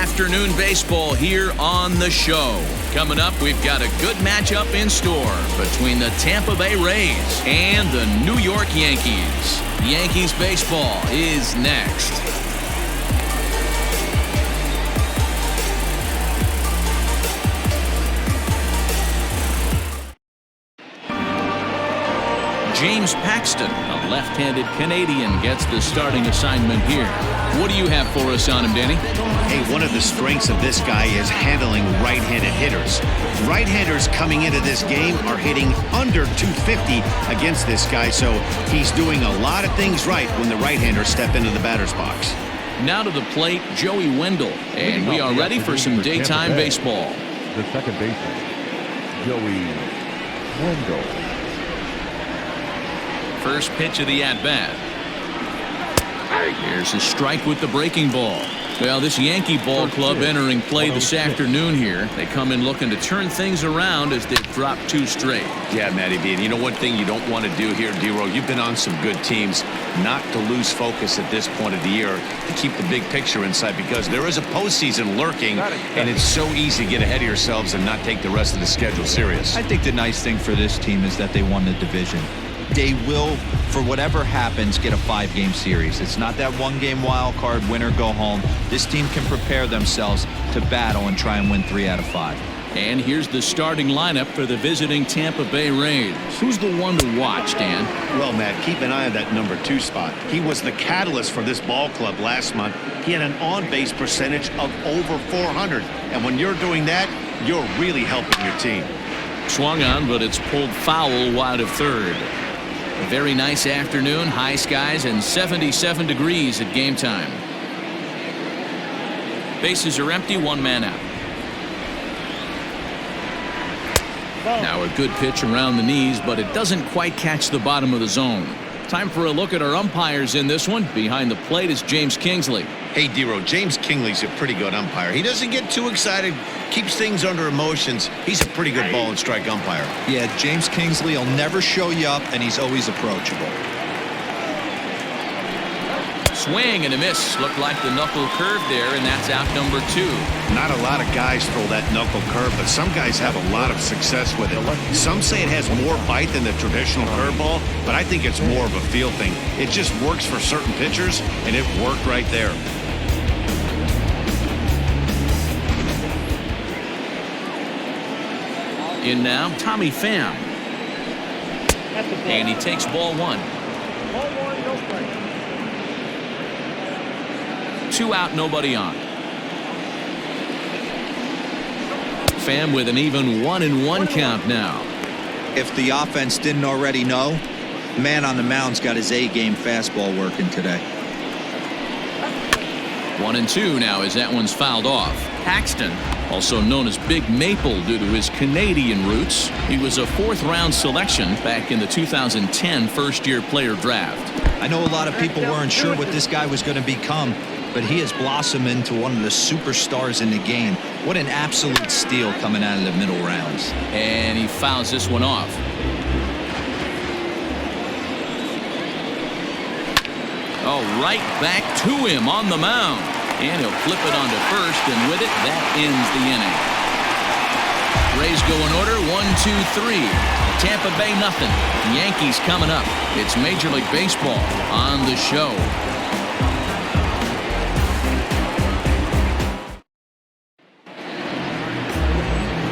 afternoon baseball here on the show. Coming up, we've got a good matchup in store between the Tampa Bay Rays and the New York Yankees. Yankees baseball is next. James Paxton, a left-handed Canadian, gets the starting assignment here. What do you have for us on him, Danny? Hey, one of the strengths of this guy is handling right-handed hitters. Right-handers coming into this game are hitting under 250 against this guy, so he's doing a lot of things right when the right-handers step into the batter's box. Now to the plate, Joey Wendell, and we are ready for some daytime baseball. The second baseman, Joey Wendell. First pitch of the at-bat. Here's a strike with the breaking ball. Well, this Yankee ball club entering play this afternoon here. They come in looking to turn things around as they've dropped 2 straight. Yeah, Matty B. And you know one thing you don't want to do here, D-Row? You've been on some good teams. Not to lose focus at this point of the year, to keep the big picture inside, because there is a postseason lurking, and it's so easy to get ahead of yourselves and not take the rest of the schedule serious. I think the nice thing for this team is that they won the division. They will, for whatever happens, get a 5-game series. It's not that 1-game wild card, win or go home. This team can prepare themselves to battle and try and win 3 out of 5. And here's the starting lineup for the visiting Tampa Bay Rays. Who's the one to watch, Dan? Well, Matt, keep an eye on that number 2 spot. He was the catalyst for this ball club last month. He had an on-base percentage of over 400. And when you're doing that, you're really helping your team. Swung on, but it's pulled foul wide of third. A very nice afternoon, high skies and 77 degrees at game time. Bases are empty, 1 man out. Now a good pitch around the knees, but it doesn't quite catch the bottom of the zone. Time for a look at our umpires in this one. Behind the plate is James Kingsley. Hey, D-Row, James Kingsley's a pretty good umpire. He doesn't get too excited, keeps things under emotions. He's a pretty good ball and strike umpire. Yeah, James Kingsley will never show you up, and he's always approachable. Swing and a miss. Looked like the knuckle curve there, and that's out number 2. Not a lot of guys throw that knuckle curve, but some guys have a lot of success with it. Some say it has more bite than the traditional curveball, but I think it's more of a feel thing. It just works for certain pitchers, and it worked right there. In now, Tommy Pham. And he takes ball 1. 2 out, nobody on. Pham with an even 1-1 count now. If the offense didn't already know, the man on the mound's got his A-game fastball working today. 1-2 now as that one's fouled off. Paxton, also known as Big Maple due to his Canadian roots. He was a 4th-round selection back in the 2010 first-year player draft. I know a lot of people weren't sure what this guy was going to become, but he has blossomed into one of the superstars in the game. What an absolute steal coming out of the middle rounds. And he fouls this one off. Oh, right back to him on the mound. And he'll flip it onto first, and with it, that ends the inning. Rays go in order, 1-2-3. Tampa Bay nothing. Yankees coming up. It's Major League Baseball on the show.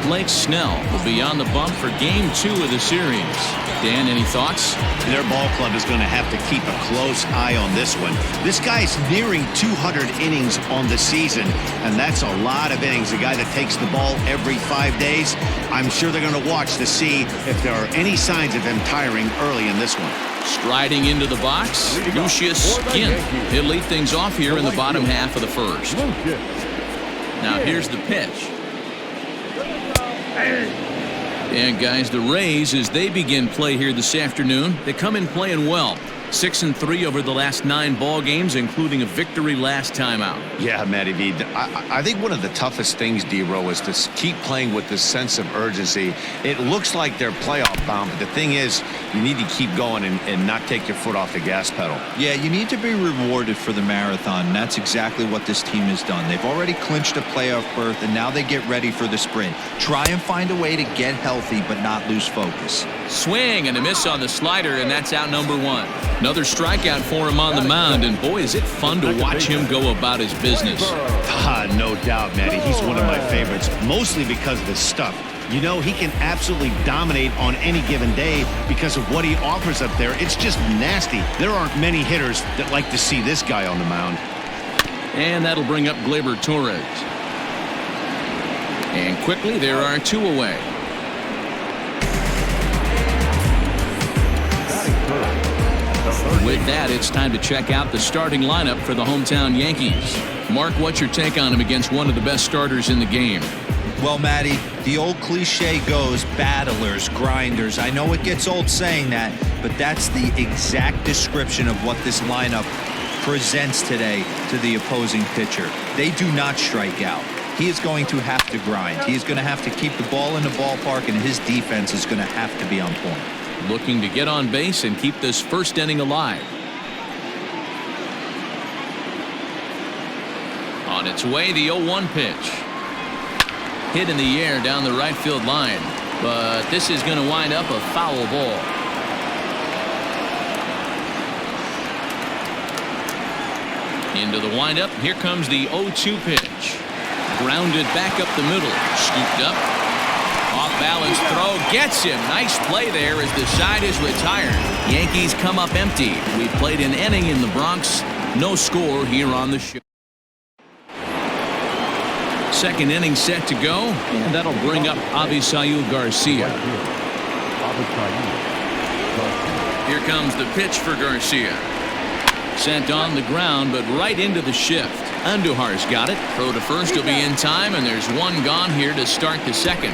Blake Snell will be on the bump for game 2 of the series. Dan, any thoughts? Their ball club is going to have to keep a close eye on this one. This guy's nearing 200 innings on the season, and that's a lot of innings. A guy that takes the ball every 5 days. I'm sure they're going to watch to see if there are any signs of him tiring early in this one. Striding into the box, Lucius Skin. He'll lead things off here in the bottom half of the first. Now here's the pitch. And guys, the Rays, as they begin play here this afternoon, they come in playing well. 6-3 over the last 9 ball games, including a victory last time out. Yeah, Matty V. I think one of the toughest things, D-Row, is to keep playing with this sense of urgency. It looks like they're playoff bound, but the thing is, you need to keep going and not take your foot off the gas pedal. Yeah, you need to be rewarded for the marathon, and that's exactly what this team has done. They've already clinched a playoff berth, and now they get ready for the sprint. Try and find a way to get healthy, but not lose focus. Swing and a miss on the slider, and that's out number 1. Another strikeout for him on the mound, and boy, is it fun to watch him go about his business. No doubt, Matty. He's one of my favorites, mostly because of his stuff. You know, he can absolutely dominate on any given day because of what he offers up there. It's just nasty. There aren't many hitters that like to see this guy on the mound. And that'll bring up Gleyber Torres. And quickly, there are 2 away. With that, it's time to check out the starting lineup for the hometown Yankees. Mark, what's your take on him against one of the best starters in the game? Well, Matty, the old cliche goes, battlers, grinders. I know it gets old saying that, but that's the exact description of what this lineup presents today to the opposing pitcher. They do not strike out. He is going to have to grind. He is going to have to keep the ball in the ballpark, and his defense is going to have to be on point. Looking to get on base and keep this first inning alive. On its way, the 0-1 pitch. Hit in the air down the right field line, but this is going to wind up a foul ball. Into the windup. Here comes the 0-2 pitch. Grounded back up the middle. Scooped up. Off balance throw. Gets him. Nice play there as the side is retired. Yankees come up empty. We played an inning in the Bronx. No score here on the show. Second inning set to go, and that'll bring up Avisail Garcia. Here comes the pitch for Garcia. Sent on the ground, but right into the shift. Andujar's got it. Throw to first will be in time, and there's 1 gone here to start the second.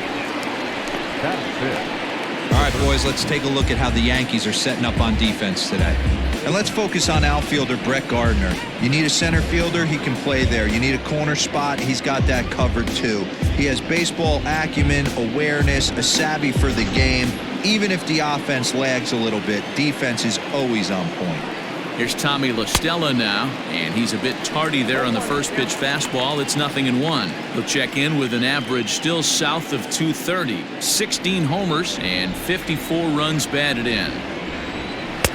All right, boys, let's take a look at how the Yankees are setting up on defense today. And let's focus on outfielder Brett Gardner. You need a center fielder, he can play there. You need a corner spot, he's got that covered too. He has baseball acumen, awareness, a savvy for the game. Even if the offense lags a little bit, defense is always on point. Here's Tommy La Stella now, and he's a bit tardy there on the first pitch fastball. It's 0-1. He'll check in with an average still south of 230, 16 homers, and 54 runs batted in.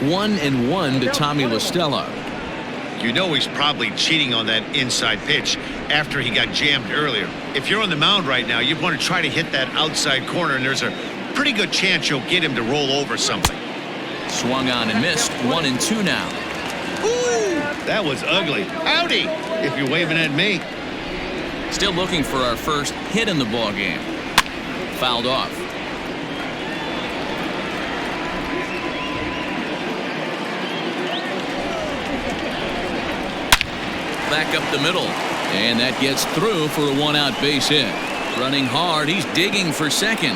1-1 to Tommy La Stella. You know he's probably cheating on that inside pitch after he got jammed earlier. If you're on the mound right now, you want to try to hit that outside corner, and there's a pretty good chance you'll get him to roll over something. Swung on and missed. 1-2 now. Ooh, that was ugly. Howdy, if you're waving at me. Still looking for our first hit in the ball game. Fouled off. Back up the middle, and that gets through for a 1-out base hit. Running hard, he's digging for second.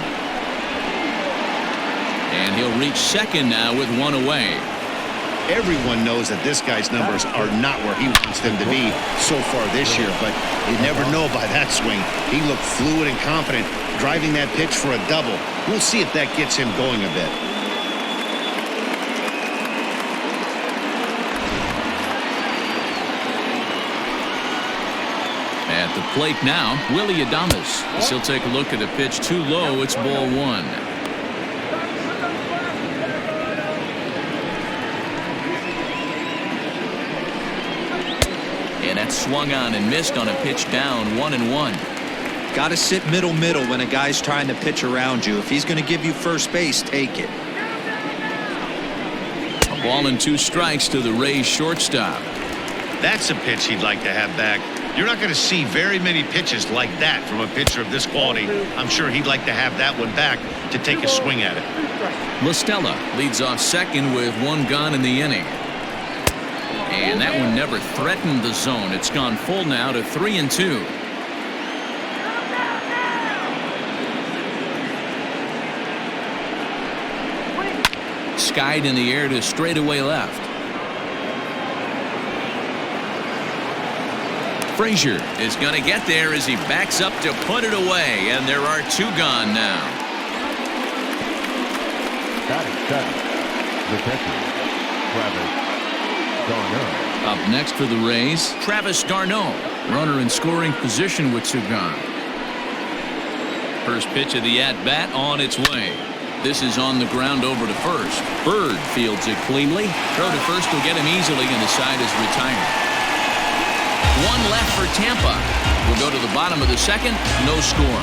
And he'll reach second now with 1 away. Everyone knows that this guy's numbers are not where he wants them to be so far this year, but you never know by that swing. He looked fluid and confident, driving that pitch for a double. We'll see if that gets him going a bit. At the plate now, Willie Adames. He'll take a look at a pitch too low. It's ball 1. And that's swung on and missed on a pitch down. 1-1. Got to sit middle when a guy's trying to pitch around you. If he's going to give you first base, take it. A ball and 2 strikes to the Rays shortstop. That's a pitch he'd like to have back. You're not going to see very many pitches like that from a pitcher of this quality. I'm sure he'd like to have that one back to take a swing at it. La Stella leads off second with 1 gone in the inning. And that one never threatened the zone. It's gone full now to 3-2. Skied in the air to straightaway left. Frazier is going to get there as he backs up to put it away, and there are 2 gone now. Batting 7, the catcher, Travis Darno. Up next for the Rays, Travis Darno, runner in scoring position with 2 gone. First pitch of the at-bat on its way. This is on the ground over to first. Bird fields it cleanly. Throw to first will get him easily, and the side is retired. 1 left for Tampa. We'll go to the bottom of the second. No score.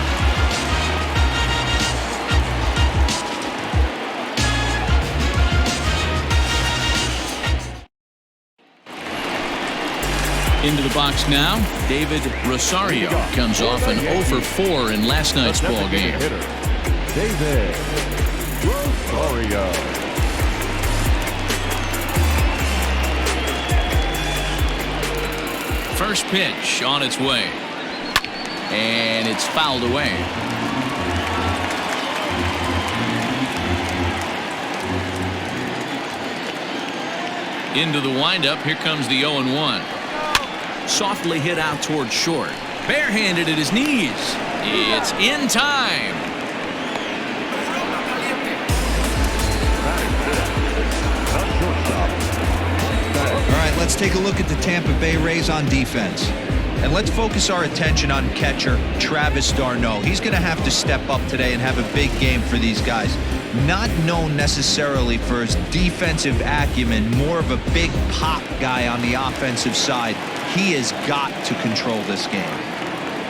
Into the box now, David Rosario comes off an 0 for 4 in last night's ball game. David Rosario. First pitch on its way, and it's fouled away. Into the windup, here comes the 0-1. Softly hit out towards short. Barehanded at his knees. It's in time. All right, let's take a look at the Tampa Bay Rays on defense. And let's focus our attention on catcher Travis Darno. He's going to have to step up today and have a big game for these guys. Not known necessarily for his defensive acumen, more of a big pop guy on the offensive side. He has got to control this game.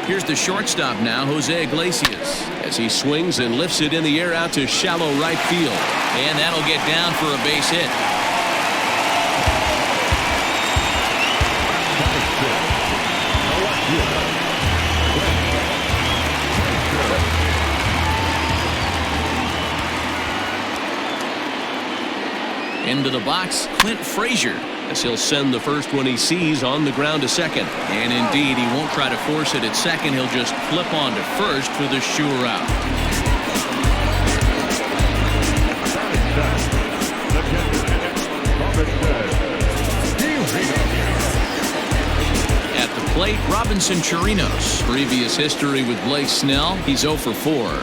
Here's the shortstop now, Jose Iglesias, as he swings and lifts it in the air out to shallow right field. And that'll get down for a base hit. Into the box, Clint Frazier, as he'll send the first one he sees on the ground to second. And indeed, he won't try to force it at second. He'll just flip on to first for the sure out. At the plate, Robinson Chirinos. Previous history with Blake Snell. He's 0 for 4.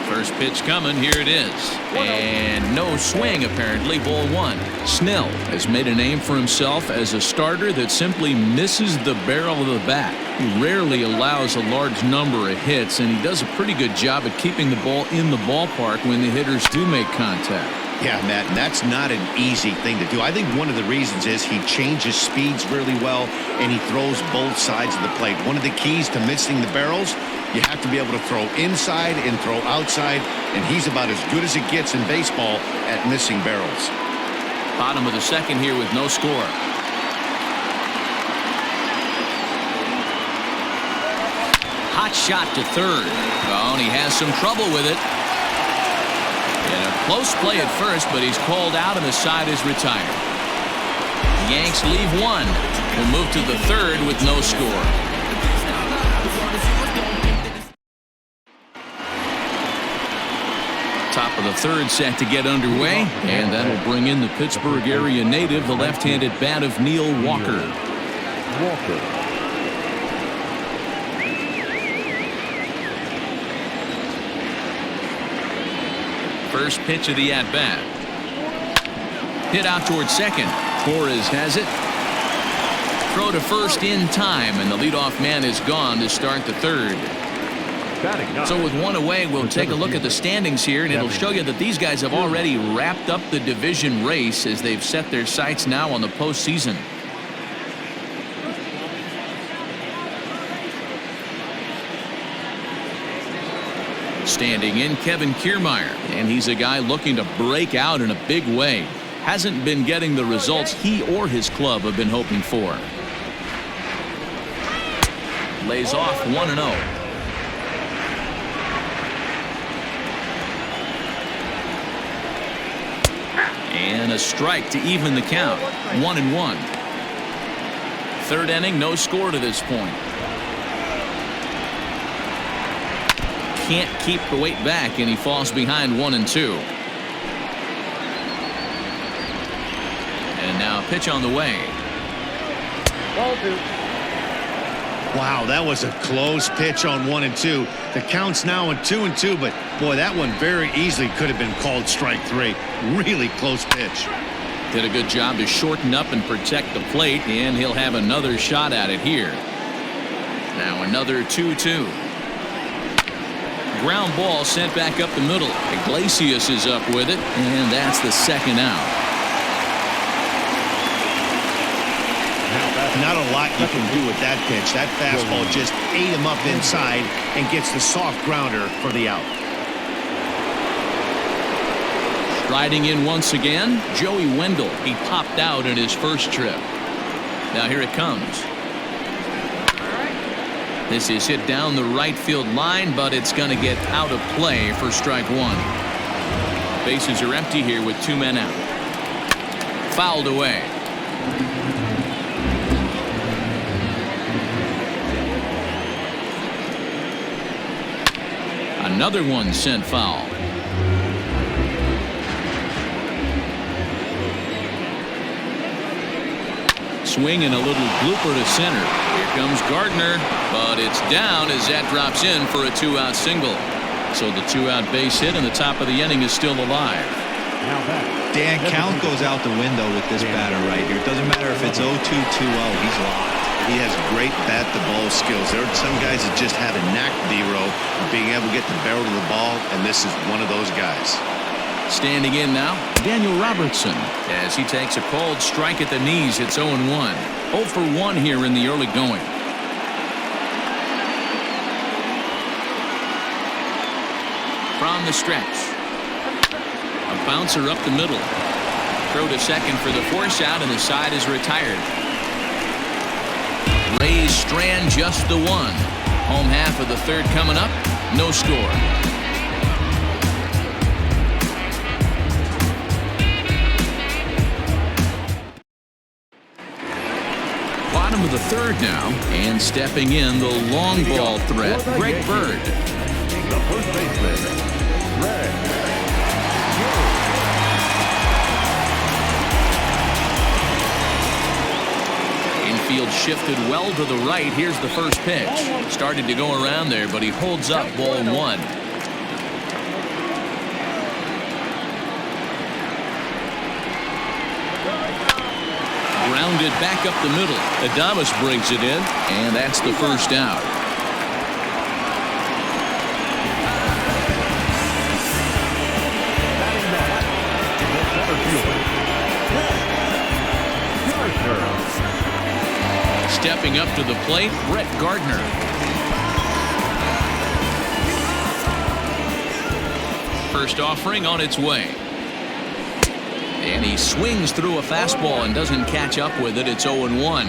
First pitch coming, here it is. And no swing, apparently, ball 1. Snell has made a name for himself as a starter that simply misses the barrel of the bat. He rarely allows a large number of hits, and he does a pretty good job at keeping the ball in the ballpark when the hitters do make contact. Yeah, Matt, and that's not an easy thing to do. I think one of the reasons is he changes speeds really well, and he throws both sides of the plate. One of the keys to missing the barrels, you have to be able to throw inside and throw outside, and he's about as good as it gets in baseball at missing barrels. Bottom of the second here with no score. Hot shot to third. Oh, and he has some trouble with it. And a close play at first, but he's called out and the side is retired. The Yanks leave 1. Will move to the third with no score. Top of the third set to get underway, and that'll bring in the Pittsburgh area native, the left-handed bat of Neil Walker. First pitch of the at-bat. Hit out towards second. Torres has it. Throw to first in time, and the leadoff man is gone to start the third. So with 1 away, we'll take a look at the standings here, and it'll show you that these guys have already wrapped up the division race as they've set their sights now on the postseason. Standing in, Kevin Kiermaier, and he's a guy looking to break out in a big way. Hasn't been getting the results he or his club have been hoping for. Lays off 1-0. And a strike to even the count. 1-1. Third inning, no score to this point. Can't keep the weight back, and he falls behind 1-2. And now a pitch on the way. Wow, that was a close pitch on 1 and 2. The count's now on 2 and 2, but boy, that one very easily could have been called strike 3. Really close pitch. Did a good job to shorten up and protect the plate, and he'll have another shot at it here. Now another 2-2. Ground ball sent back up the middle. Iglesias is up with it, and that's the second out. Not a lot you can do with that pitch. That fastball just ate him up inside and gets the soft grounder for the out. Striding in once again, Joey Wendell. He popped out in his first trip. Now here it comes. This is hit down the right field line, but it's going to get out of play for strike 1. Bases are empty here with 2 men out. Fouled away. Another one sent foul. Swing and a little blooper to center. Here comes Gardner, but it's down as that drops in for a 2-out single. So the 2-out base hit and the top of the inning is still alive. Dan, count goes out the window with this batter right here. It doesn't matter if it's 0-2, 2-0. He's locked. He has great bat-to-ball skills. There are some guys that just have a knack, D-Row, of being able to get the barrel of the ball, and this is one of those guys. Standing in now, Daniel Robertson, as he takes a called strike at the knees. It's 0-1. 0 for 1 here in the early going. From the stretch. A bouncer up the middle. Throw to second for the force out, and the side is retired. Rays strand just the one. Home half of the third coming up. No score. Bottom of the third now, and stepping in the long ball threat, Greg Bird. The first baseman, Greg. Infield shifted well to the right. Here's the first pitch. Started to go around there, but he holds up ball 1. Grounded back up the middle. Adames brings it in, and that's the first out. Stepping up to the plate, Brett Gardner. First offering on its way. And he swings through a fastball and doesn't catch up with it. It's 0-1.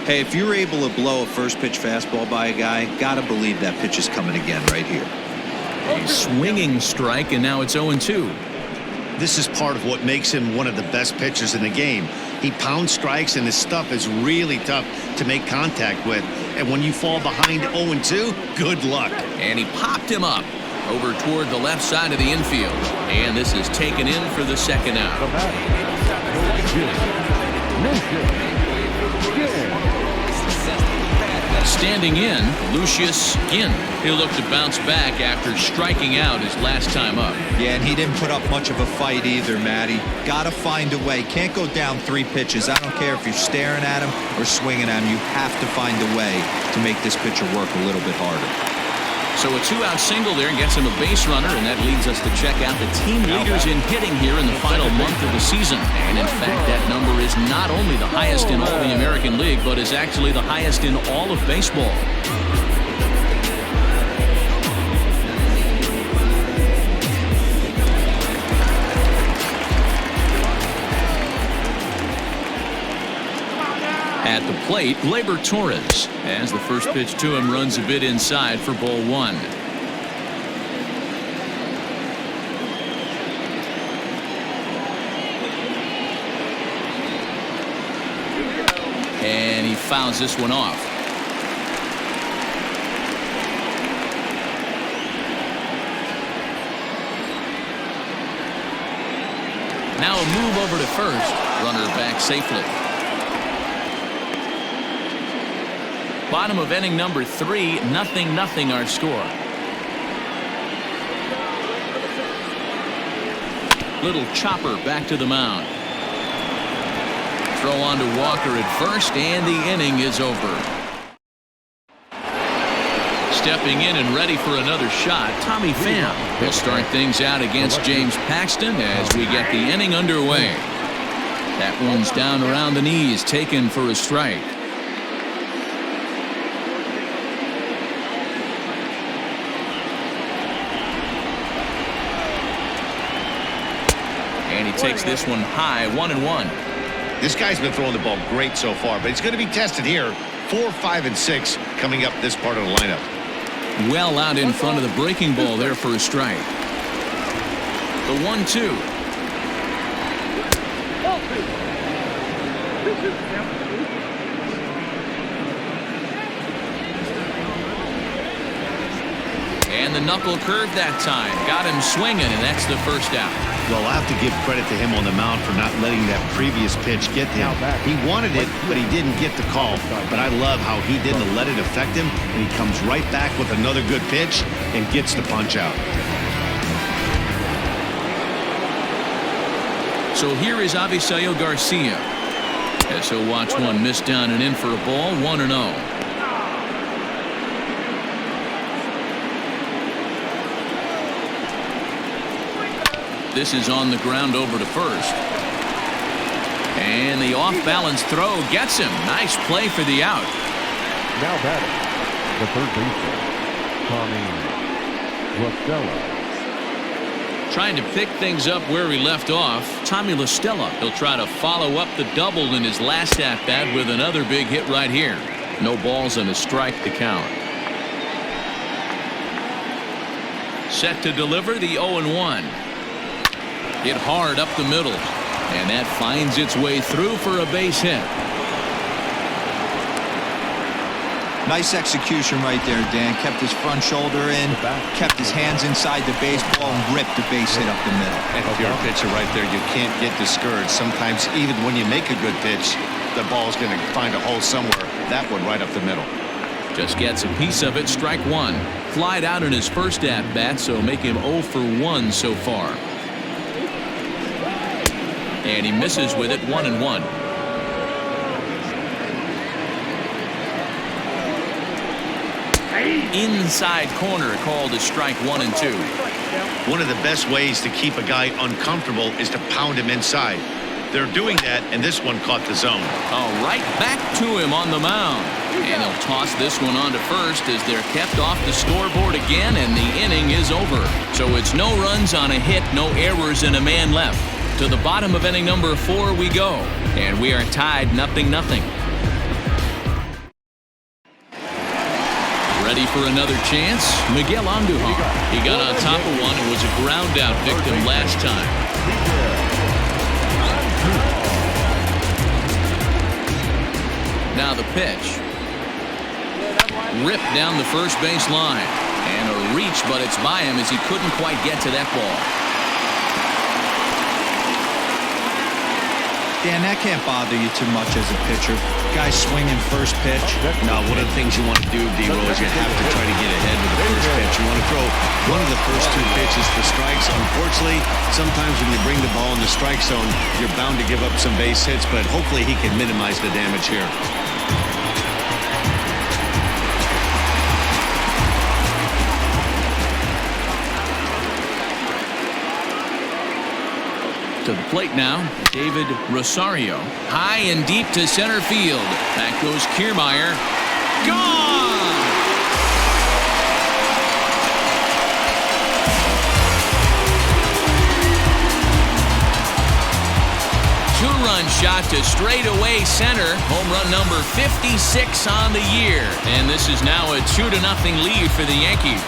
Hey, if you're able to blow a first pitch fastball by a guy, gotta believe that pitch is coming again right here. A swinging strike, and now it's 0-2. This is part of what makes him one of the best pitchers in the game. He pounds strikes, and his stuff is really tough to make contact with. And when you fall behind 0-2, good luck. And he popped him up over toward the left side of the infield. And this is taken in for the second out. Standing in, Lucius Ginn. He'll look to bounce back after striking out his last time up. Yeah, and he didn't put up much of a fight either, Matty. Gotta find a way. Can't go down 3 pitches. I don't care if you're staring at him or swinging at him. You have to find a way to make this pitcher work a little bit harder. So a 2-out single there gets him a base runner, and that leads us to check out the team leaders in hitting here in the final month of the season. And in fact, that number is not only the highest in all the American League, but is actually the highest in all of baseball. At the plate, Gleyber Torres, as the first pitch to him runs a bit inside for ball 1. And he fouls this one off. Now a move over to first. Runner back safely. Bottom of inning number 3, 0-0 our score. Little chopper back to the mound. Throw on to Walker at first, and the inning is over. Stepping in and ready for another shot, Tommy Pham will start things out against James Paxton as we get the inning underway. That one's down around the knees, taken for a strike. And he takes this one high, 1-1. This guy's been throwing the ball great so far, but he's going to be tested here. 4, 5, and 6 coming up this part of the lineup. Well out in front of the breaking ball there for a strike. The 1-2. And the knuckle curve that time. Got him swinging, and that's the first out. Well, I'll have to give credit to him on the mound for not letting that previous pitch get to him. He wanted it, but he didn't get the call. But I love how he didn't let it affect him, and he comes right back with another good pitch and gets the punch out. So here is Avisail Garcia. As he'll watch one miss down and in for a ball, 1-0. This is on the ground over to first. And the off-balance throw gets him. Nice play for the out. Now batting, the third baseman, Tommy LaStella. Trying to pick things up where he left off, Tommy LaStella. He'll try to follow up the double in his last at-bat with another big hit right here. No balls and a strike to count. Set to deliver the 0-1. Hit hard up the middle, and that finds its way through for a base hit. Nice execution right there, Dan. Kept his front shoulder in, kept his hands inside the baseball, and ripped the base hit up the middle. And if you're a pitcher right there, you can't get discouraged. Sometimes even when you make a good pitch, the ball's going to find a hole somewhere. That one right up the middle. Just gets a piece of it, strike one. Flied out in his first at-bat, so make him 0 for 1 so far. And he misses with it, 1-1. Inside corner called a strike 1 and 2. One of the best ways to keep a guy uncomfortable is to pound him inside. They're doing that, and this one caught the zone. Oh, right back to him on the mound. And he'll toss this one on to first as they're kept off the scoreboard again, and the inning is over. So it's no runs on a hit, no errors, and a man left. To the bottom of inning number 4 we go, and we are tied 0-0. Ready for another chance? Miguel Andujar. He got on top of one and was a ground out victim last time. Now the pitch. Ripped down the first base line, and a reach, but it's by him as he couldn't quite get to that ball. Dan, that can't bother you too much as a pitcher. Guy swinging first pitch. Now, one of the things you want to do, D-Roll, is you have to try to get ahead with the first pitch. You want to throw one of the first 2 pitches for strikes. Unfortunately, sometimes when you bring the ball in the strike zone, you're bound to give up some base hits, but hopefully he can minimize the damage here. To the plate now, David Rosario. High and deep to center field. Back goes Kiermaier. Gone! Two-run shot to straightaway center. Home run number 56 on the year. And this is now a 2-0 lead for the Yankees.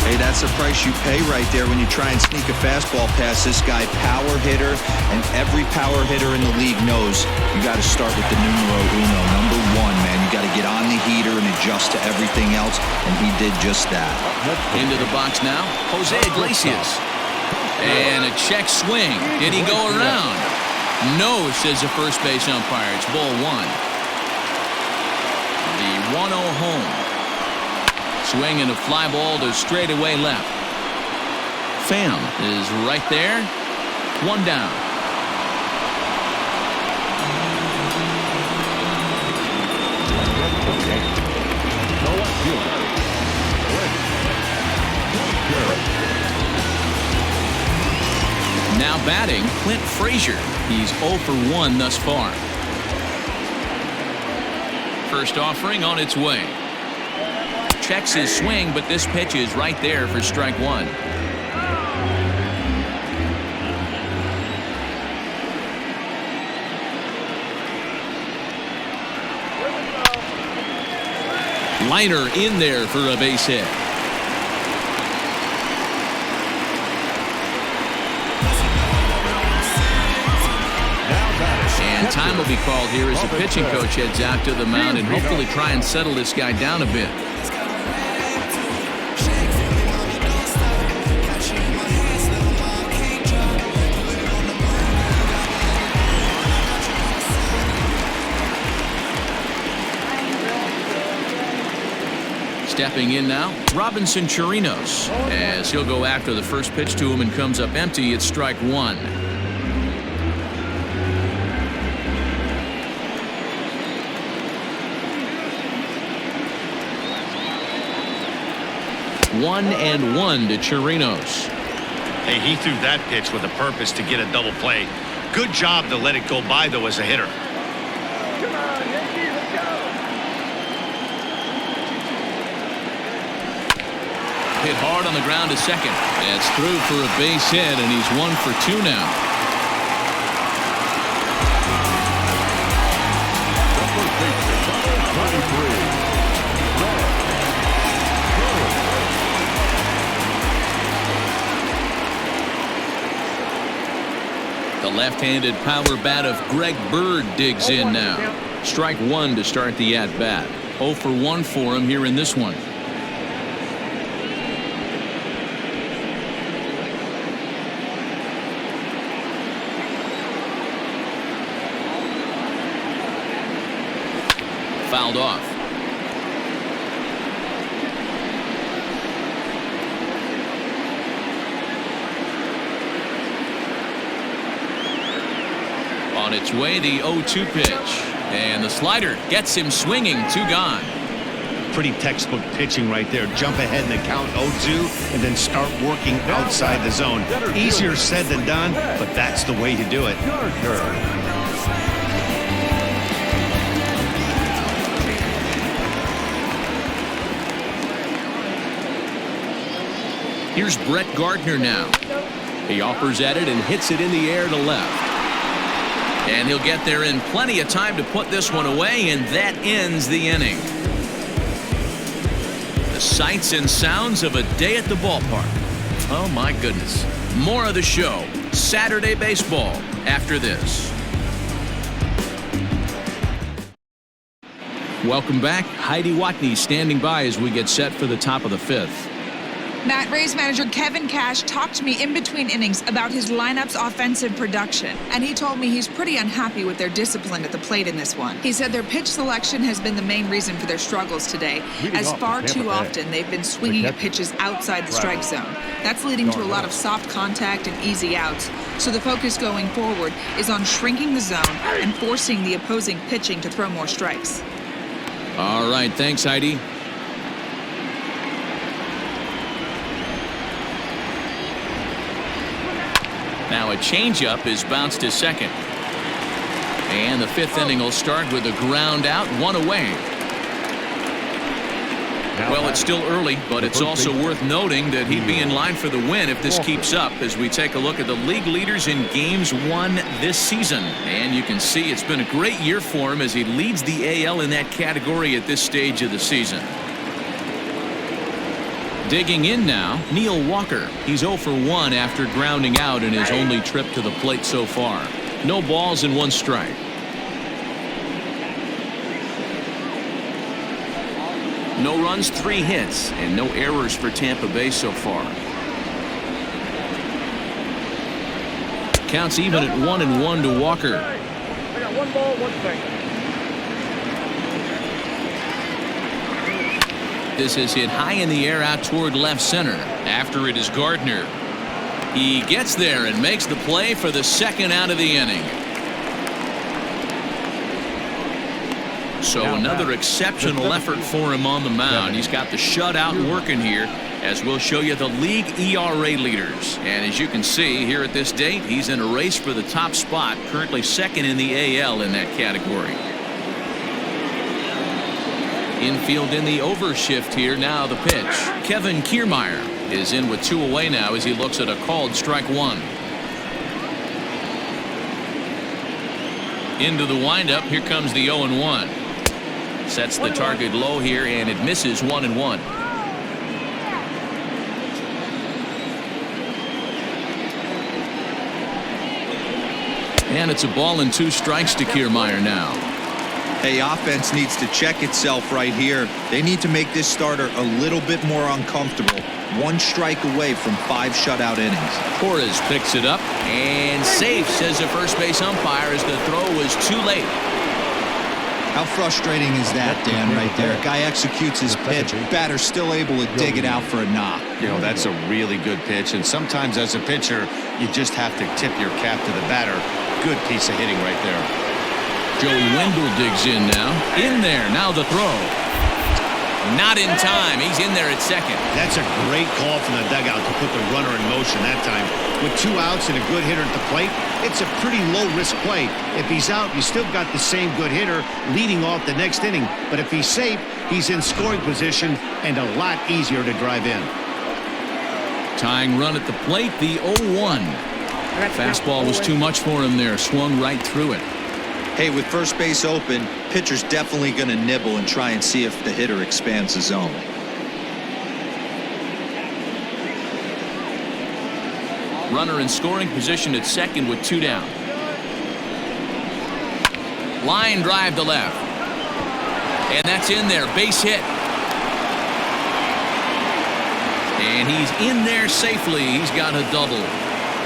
Hey, that's the price you pay right there when you try and sneak a fastball past this guy. Power hitter, and every power hitter in the league knows you got to start with the numero uno, number 1, man. You got to get on the heater and adjust to everything else, and he did just that. Into the box now, Jose Iglesias. And a check swing. Did he go around? No, says the first base umpire. It's ball one. The 1-0 home. Swing and a fly ball to straightaway left. Pham is right there. One down. Now batting, Clint Frazier. He's 0 for 1 thus far. First offering on its way. Checks his swing, but this pitch is right there for strike one. Liner in there for a base hit. And time will be called here as the pitching coach heads out to the mound and hopefully try and settle this guy down a bit. Stepping in now, Robinson Chirinos, as he'll go after the first pitch to him and comes up empty. It's strike one. One and one to Chirinos. Hey, he threw that pitch with a purpose to get a double play. Good job to let it go by, though, as a hitter. Hit hard on the ground to second. That's through for a base hit, and he's 1 for 2 now. The left-handed power bat of Greg Bird digs in now. Strike one to start the at-bat. 0 for 1 for him here in this one. Fouled off. On its way, the 0-2 pitch. And the slider gets him swinging. 2 gone. Pretty textbook pitching right there. Jump ahead in the count 0-2 and then start working outside the zone. Easier said than done, but that's the way to do it. Here's Brett Gardner now. He offers at it and hits it in the air to left. And he'll get there in plenty of time to put this one away, and that ends the inning. The sights and sounds of a day at the ballpark. Oh, my goodness. More of the show, Saturday Baseball, after this. Welcome back. Heidi Watney standing by as we get set for the top of the 5th. Matt, Rays manager Kevin Cash talked to me in between innings about his lineup's offensive production, and he told me he's pretty unhappy with their discipline at the plate in this one. He said their pitch selection has been the main reason for their struggles today, as far too often they've been swinging at pitches outside the strike zone. That's leading to a lot of soft contact and easy outs, so the focus going forward is on shrinking the zone and forcing the opposing pitching to throw more strikes. All right, thanks, Heidi. Now a changeup is bounced to second. And the 5th inning will start with a ground out, 1 away. Well, it's still early, but it's also worth noting that he'd be in line for the win if this keeps up as we take a look at the league leaders in games won this season. And you can see it's been a great year for him as he leads the AL in that category at this stage of the season. Digging in now, Neil Walker. He's 0 for 1 after grounding out in his only trip to the plate so far. No balls and 1 strike. No runs, 3 hits, and no errors for Tampa Bay so far. Counts even at 1-1 to Walker. I got 1 ball, 1 strike. This is hit high in the air out toward left center. After it is Gardner. He gets there and makes the play for the second out of the inning. So another exceptional effort for him on the mound. He's got the shutout working here, as we'll show you the league ERA leaders. And as you can see here at this date, he's in a race for the top spot, currently second in the AL in that category. Infield in the overshift here. Now the pitch. Kevin Kiermaier is in with 2 away now as he looks at a called strike 1. Into the windup. Here comes the 0-1. Sets the target low here, and it misses 1-1. And it's a ball and 2 strikes to Kiermaier now. Hey, offense needs to check itself right here. They need to make this starter a little bit more uncomfortable. 1 strike away from 5 shutout innings. Torres picks it up and safe, says the first base umpire, as the throw was too late. How frustrating is that, Dan, right there? Guy executes his pitch, batter still able to dig it out for a knock. You know, that's a really good pitch, and sometimes as a pitcher, you just have to tip your cap to the batter. Good piece of hitting right there. Joey Wendell digs in now. In there, now the throw. Not in time. He's in there at second. That's a great call from the dugout to put the runner in motion that time. With 2 outs and a good hitter at the plate, it's a pretty low-risk play. If he's out, you still got the same good hitter leading off the next inning. But if he's safe, he's in scoring position and a lot easier to drive in. Tying run at the plate, the 0-1. Fastball was too much for him there. Swung right through it. Hey, with first base open, pitcher's definitely going to nibble and try and see if the hitter expands the zone. Runner in scoring position at second with 2 down. Line drive to left. And that's in there. Base hit. And he's in there safely. He's got a double.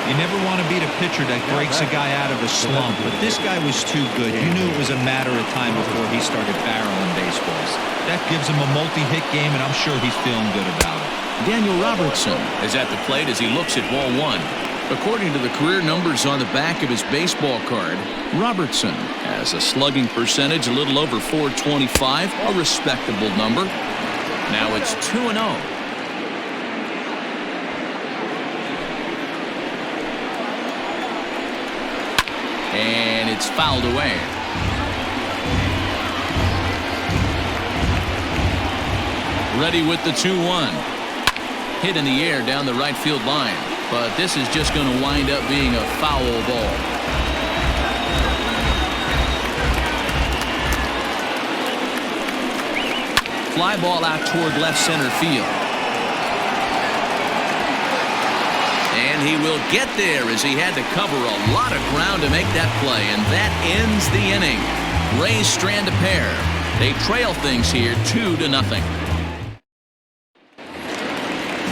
You never want to beat a pitcher that breaks a guy out of a slump, but this guy was too good. You knew it was a matter of time before he started barreling baseballs. That gives him a multi-hit game, and I'm sure he's feeling good about it. Daniel Robertson is at the plate as he looks at ball 1. According to the career numbers on the back of his baseball card, Robertson has a slugging percentage a little over .425, a respectable number. Now it's 2-0. And it's fouled away. Ready with the 2-1. Hit in the air down the right field line. But this is just going to wind up being a foul ball. Fly ball out toward left center field. And he will get there as he had to cover a lot of ground to make that play. And that ends the inning. Rays strand a pair. They trail things here 2-0.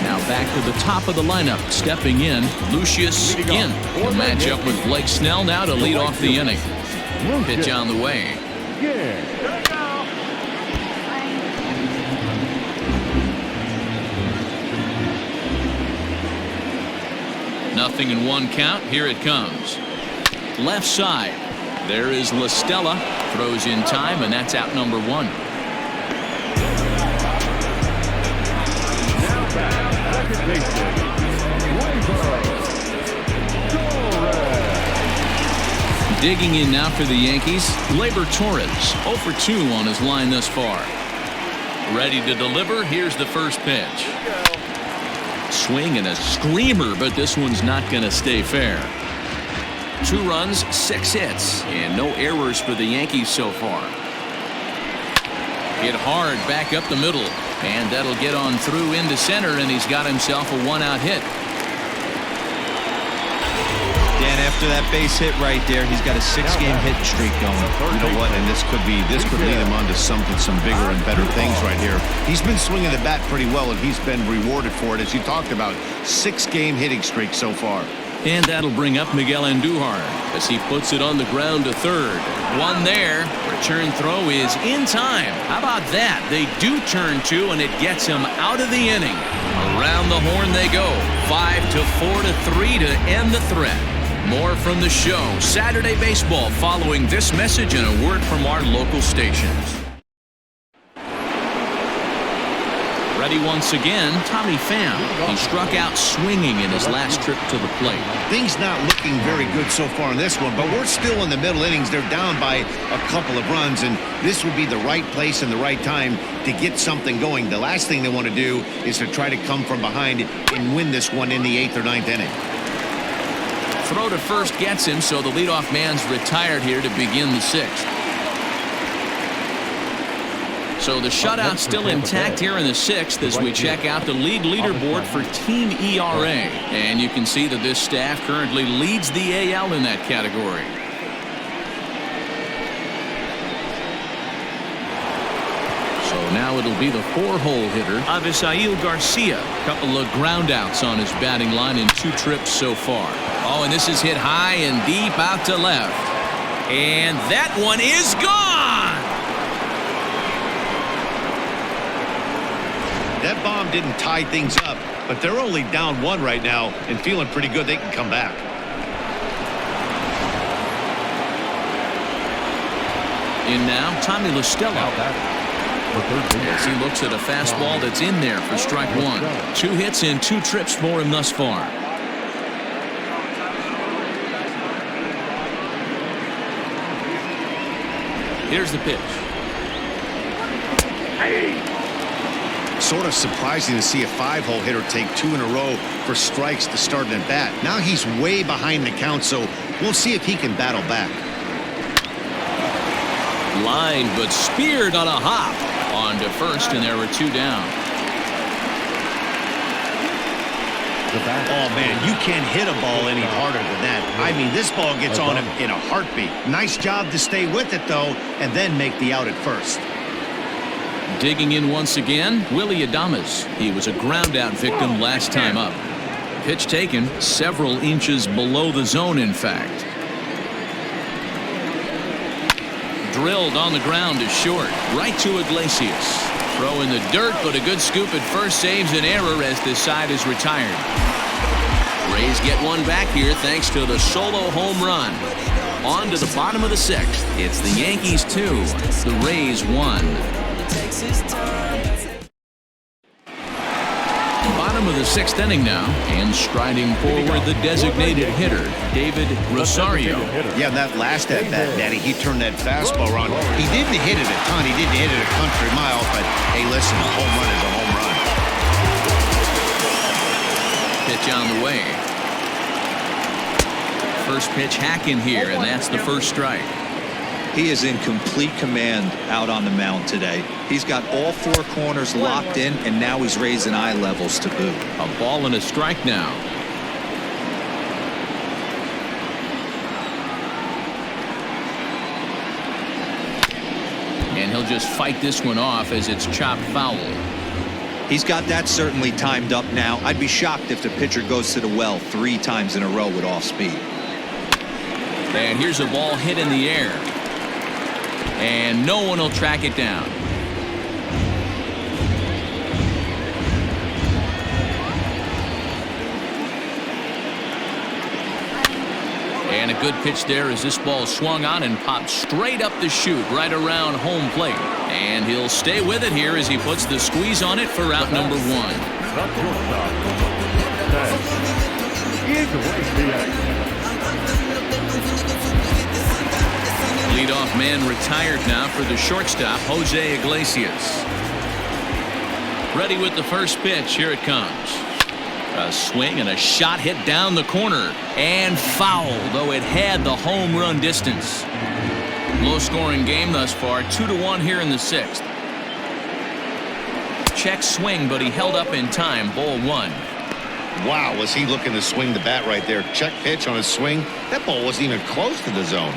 Now back to the top of the lineup. Stepping in, Lucius in. He'll match up with Blake Snell now to lead off the inning. Pitch on the way. Nothing in 1 count. Here it comes. Left side. There is La Stella. Throws in time, and that's out number 1. Digging in now for the Yankees, Gleyber Torres, 0 for 2 on his line thus far. Ready to deliver. Here's the first pitch. Swing and a screamer, but this one's not going to stay fair. 2 runs, 6 hits, and no errors for the Yankees so far. Hit hard back up the middle, and that'll get on through into center, and he's got himself a 1-out hit. Dan, after that base hit right there, he's got a 6-game hitting streak going. You know what? And this could lead him on to some bigger and better things right here. He's been swinging the bat pretty well, and he's been rewarded for it, as you talked about. 6-game hitting streak so far. And that'll bring up Miguel Andujar as he puts it on the ground to third. One there. Return throw is in time. How about that? They do turn two, and it gets him out of the inning. Around the horn they go. 5-4-3 to end the threat. More from the show. Saturday Baseball following this message and a word from our local stations. Ready once again, Tommy Pham. He struck out swinging in his last trip to the plate. Things not looking very good so far in this one, but we're still in the middle innings. They're down by a couple of runs, and this would be the right place and the right time to get something going. The last thing they want to do is to try to come from behind and win this one in the 8th or 9th inning. Throw to first gets him, so the leadoff man's retired here to begin the 6th. So the shutout's still intact here in the 6th as we check out the league leaderboard for team ERA. And you can see that this staff currently leads the AL in that category. So now it'll be the 4-hole hitter, Avisail Garcia. Couple of groundouts on his batting line in 2 trips so far. Oh, and this is hit high and deep out to left. And that one is gone! That bomb didn't tie things up, but they're only down 1 right now and feeling pretty good they can come back. In now, Tommy LaStella. As he looks at a fastball that's in there for strike 1. 2 hits in 2 trips for him thus far. Here's the pitch. Sort of surprising to see a 5-hole hitter take 2 in a row for strikes to start an at-bat. Now he's way behind the count, so we'll see if he can battle back. Line, but speared on a hop. On to first, and there were 2 down. Oh, man, you can't hit a ball any harder than that. I mean, this ball gets on him in a heartbeat. Nice job to stay with it, though, and then make the out at first. Digging in once again, Willie Adames. He was a ground-out victim last time up. Pitch taken several inches below the zone, in fact. Drilled on the ground to short, right to Iglesias. Throw in the dirt, but a good scoop at first saves an error as this side is retired. Rays get one back here thanks to the solo home run. On to the bottom of the 6th. It's the Yankees 2, the Rays 1. Bottom of the 6th inning now, and striding forward the designated hitter, David Rosario. Yeah, that last at-bat, Daddy, he turned that fastball around. He didn't hit it a ton. He didn't hit it a country mile, but hey, listen, a home run is a home run. Pitch on the way. First pitch hack in here, and that's the first strike. He is in complete command out on the mound today. He's got all 4 corners locked in, and now he's raising eye levels to boot. A ball and a strike now. And he'll just fight this one off as it's chopped foul. He's got that certainly timed up now. I'd be shocked if the pitcher goes to the well 3 times in a row with off speed. And here's a ball hit in the air. And no one will track it down. And a good pitch there as this ball swung on and popped straight up the chute right around home plate. And he'll stay with it here as he puts the squeeze on it for out number 1. Leadoff man retired now for the shortstop, Jose Iglesias. Ready with the first pitch. Here it comes. A swing and a shot hit down the corner and foul, though it had the home run distance. Low-scoring game thus far, 2-1 here in the 6th. Check swing, but he held up in time. Ball 1. Wow, was he looking to swing the bat right there. Check pitch on his swing. That ball wasn't even close to the zone.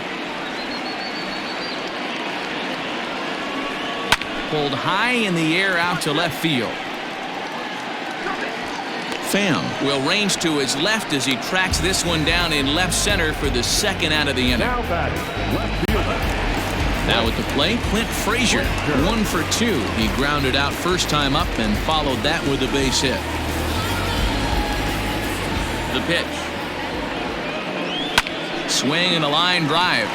Pulled high in the air out to left field. Pham will range to his left as he tracks this one down in left center for the second out of the inning. Now batting, left fielder. Now at the plate, Clint Frazier, 1 for 2. He grounded out first time up and followed that with a base hit. The pitch. Swing and a line drive.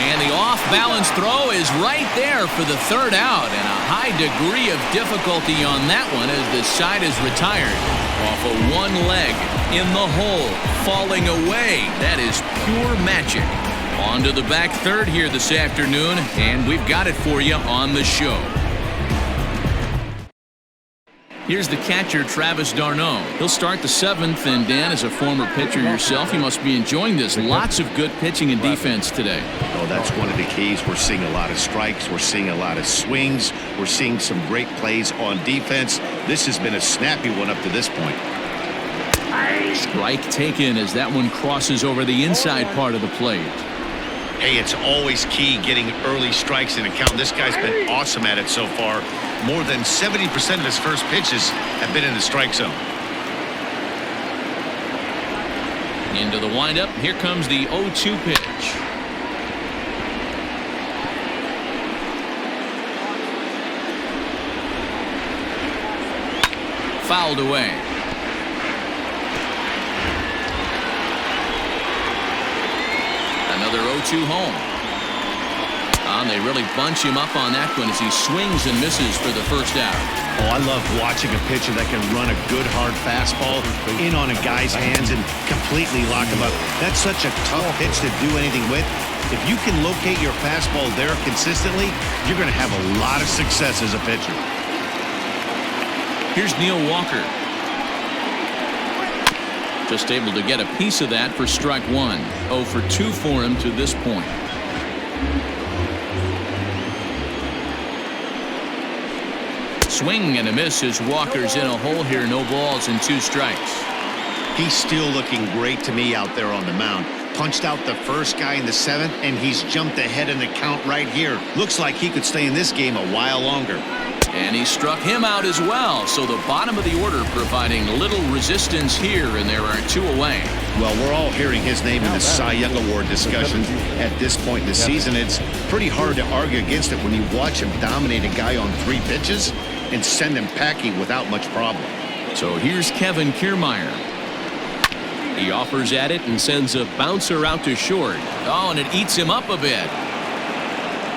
And the off-balance throw is right there for the third out, and a high degree of difficulty on that one as the side is retired. Off of one leg, in the hole, falling away. That is pure magic. On to the back third here this afternoon, and we've got it for you on the show. Here's the catcher, Travis d'Arnaud. He'll start the seventh, and Dan, as a former pitcher yourself, you must be enjoying this. Lots of good pitching and defense today. Oh, that's one of the keys. We're seeing a lot of strikes. We're seeing a lot of swings. We're seeing some great plays on defense. This has been a snappy one up to this point. Strike taken as that one crosses over the inside part of the plate. Hey, it's always key getting early strikes in a count. This guy's been awesome at it so far. More than 70% of his first pitches have been in the strike zone. Into the windup. Here comes the 0-2 pitch. Fouled away. Another 0-2 home. And they really bunch him up on that one as he swings and misses for the first out. Oh, I love watching a pitcher that can run a good hard fastball in on a guy's hands and completely lock him up. That's such a tough pitch to do anything with. If you can locate your fastball there consistently, you're going to have a lot of success as a pitcher. Here's Neil Walker. Just able to get a piece of that for strike one. 0 for 2 for him to this point. Swing and a miss as Walker's in a hole here. No balls and 2 strikes. He's still looking great to me out there on the mound. Punched out the first guy in the 7th, and he's jumped ahead in the count right here. Looks like he could stay in this game a while longer. And he struck him out as well. So the bottom of the order providing little resistance here, and there are 2 away. Well, we're all hearing his name in the Cy Young Award discussion at this point in the season. It's pretty hard to argue against it when you watch him dominate a guy on 3 pitches and send him packing without much problem. So here's Kevin Kiermaier. He offers at it and sends a bouncer out to short. Oh, and it eats him up a bit.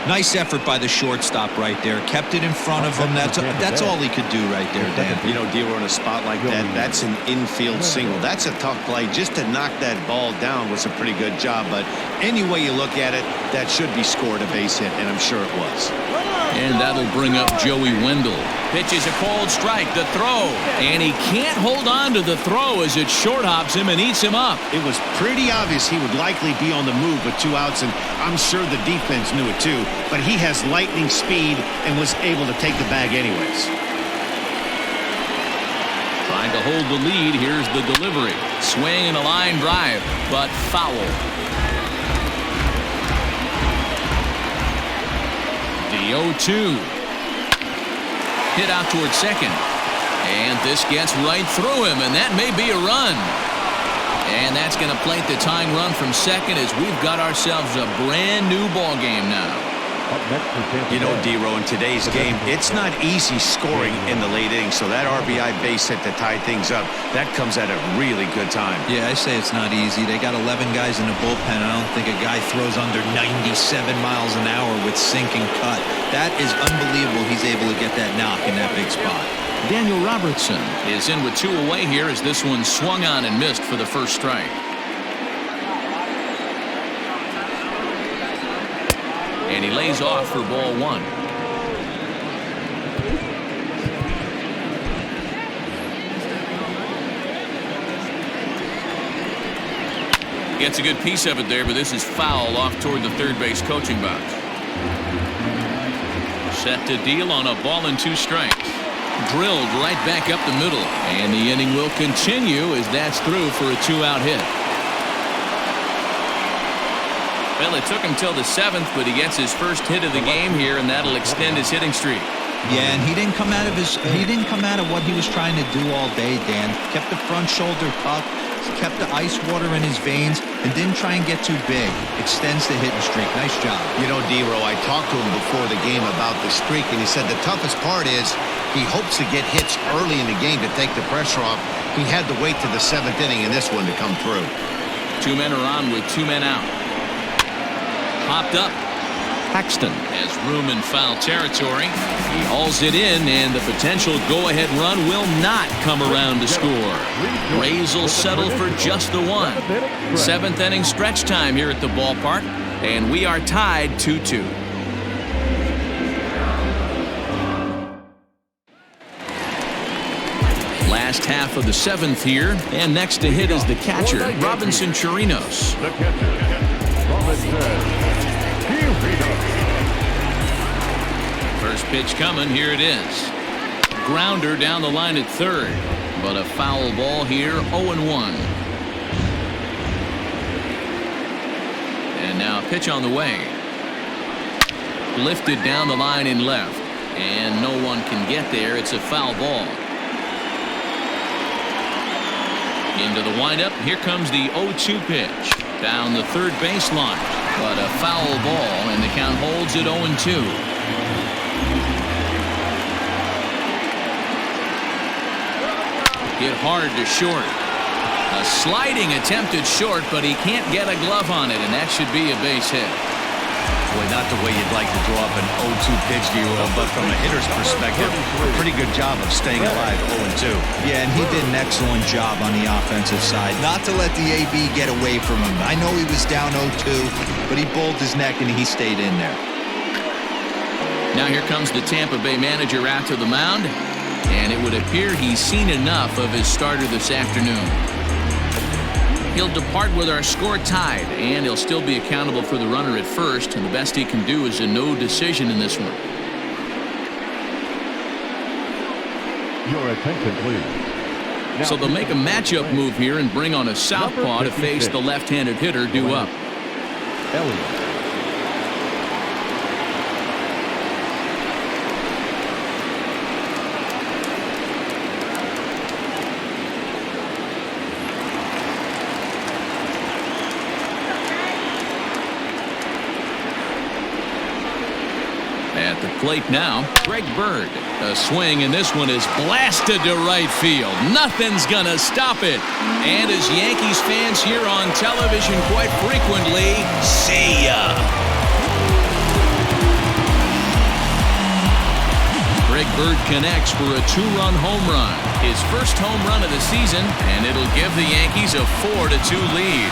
Nice effort by the shortstop right there. Kept it in front of him. That's all he could do right there, Dan. You know, Dero, in a spot like that, that's an infield single. That's a tough play. Just to knock that ball down was a pretty good job. But any way you look at it, that should be scored a base hit, and I'm sure it was. And that'll bring up Joey Wendell. Pitches a cold strike, the throw. And he can't hold on to the throw as it short hops him and eats him up. It was pretty obvious he would likely be on the move with 2 outs, and I'm sure the defense knew it too. But he has lightning speed and was able to take the bag anyways. Trying to hold the lead. Here's the delivery. Swing and a line drive, but foul. The 0-2. Hit out towards second. And this gets right through him, and that may be a run. And that's going to plate the tying run from second as we've got ourselves a brand new ball game now. You know, Dero, in today's game, it's not easy scoring in the late innings, so that RBI base hit to tie things up, that comes at a really good time. Yeah, I say it's not easy. They got 11 guys in the bullpen. I don't think a guy throws under 97 miles an hour with sink and cut. That is unbelievable he's able to get that knock in that big spot. Daniel Robertson is in with 2 away here as this one swung on and missed for the first strike. And he lays off for ball 1. Gets a good piece of it there, but this is foul off toward the third base coaching box. Set to deal on a ball and 2 strikes. Drilled right back up the middle. And the inning will continue as that's through for a 2-out hit. Well, it took him till the 7th, but he gets his first hit of the game here, and that'll extend his hitting streak. Yeah, and he didn't come out of what he was trying to do all day, Dan. Kept the front shoulder tucked, kept the ice water in his veins, and didn't try and get too big. Extends the hitting streak. Nice job. You know, D-Row, I talked to him before the game about the streak, and he said the toughest part is he hopes to get hits early in the game to take the pressure off. He had to wait to the 7th inning in this one to come through. 2 men are on with 2 men out. Popped up. Paxton has room in foul territory. He hauls it in, and the potential go-ahead run will not come around to score. Rays will settle for just the 1. 7th inning stretch time here at the ballpark, and we are tied 2-2. Last half of the 7th here, and next to hit is the catcher, Robinson Chirinos. The catcher, Robinson. First pitch coming. Here it is. Grounder down the line at third, but a foul ball here. 0-1. And now a pitch on the way. Lifted down the line in left, and no one can get there. It's a foul ball. Into the windup. Here comes the 0-2 pitch down the third baseline, but a foul ball, and the count holds at 0-2. Hit hard to short. A sliding attempt at short, but he can't get a glove on it, and that should be a base hit. Boy, not the way you'd like to draw up an 0-2 pitch, D-Row, but from a hitter's perspective, a pretty good job of staying alive 0-2. Yeah, and he did an excellent job on the offensive side. Not to let the AB get away from him. I know he was down 0-2, but he bowled his neck and he stayed in there. Now here comes the Tampa Bay manager out to the mound, and it would appear he's seen enough of his starter this afternoon. He'll depart with our score tied, and he'll still be accountable for the runner at first, and the best he can do is a no decision in this one. Your attention, please. Now, So they'll make a matchup move here and bring on a southpaw to face the left-handed hitter due up. Elliott. At the plate now, Greg Bird. A swing, and this one is blasted to right field. Nothing's gonna stop it. And as Yankees fans hear on television quite frequently, see ya. Greg Bird connects for a 2-run home run. His first home run of the season, and it'll give the Yankees a 4-2 lead.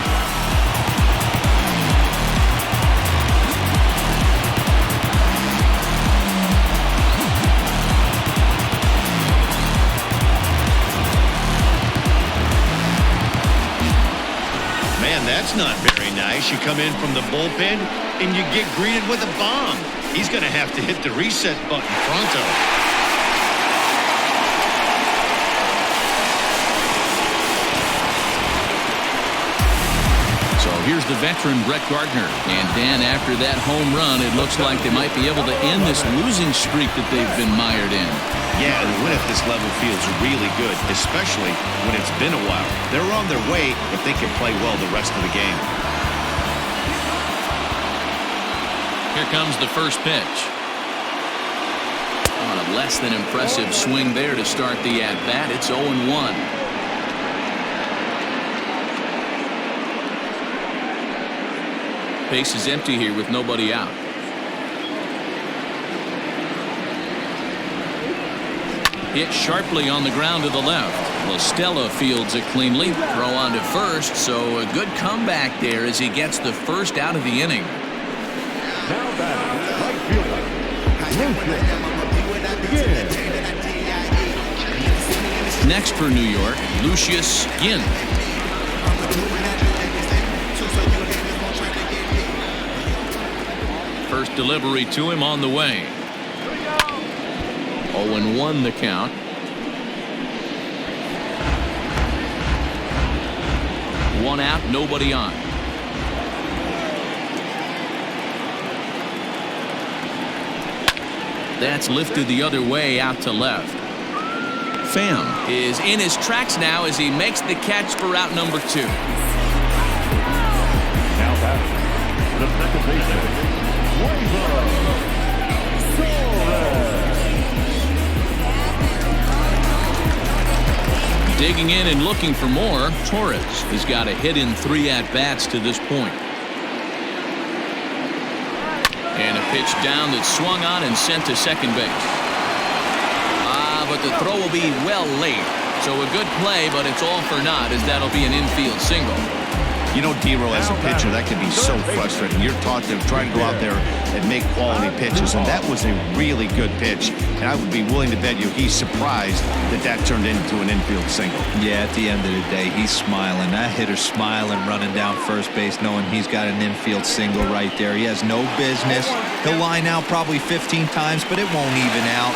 That's not very nice. You come in from the bullpen and you get greeted with a bomb. He's going to have to hit the reset button pronto. So here's the veteran Brett Gardner. And Dan, after that home run, it looks like they might be able to end this losing streak that they've been mired in. Yeah, and the win at this level feels really good, especially when it's been a while. They're on their way if they can play well the rest of the game. Here comes the first pitch. On a less than impressive swing there to start the at-bat. It's 0-1. Base is empty here with nobody out. Hit sharply on the ground to the left. LaStella fields it cleanly. Throw on to first, so a good comeback there as he gets the first out of the inning. Now batting, right fielder. Next for New York, Lucius Ginn. First delivery to him on the way. 0-1 the count. One out, nobody on. That's lifted the other way out to left. Pham is in his tracks now as he makes the catch for out number 2. Now batting, the second baseman, Digging in and looking for more, Torres has got a hit in 3 at-bats to this point. And a pitch down that's swung on and sent to second base. But the throw will be well late. So a good play, but it's all for naught as that'll be an infield single. You know, D-Row, as a pitcher, that can be so frustrating. You're taught to try to go out there and make quality pitches, and that was a really good pitch. And I would be willing to bet you he's surprised that turned into an infield single. Yeah, at the end of the day, he's smiling. That hitter's smiling, running down first base, knowing he's got an infield single right there. He has no business. He'll line out probably 15 times, but it won't even out.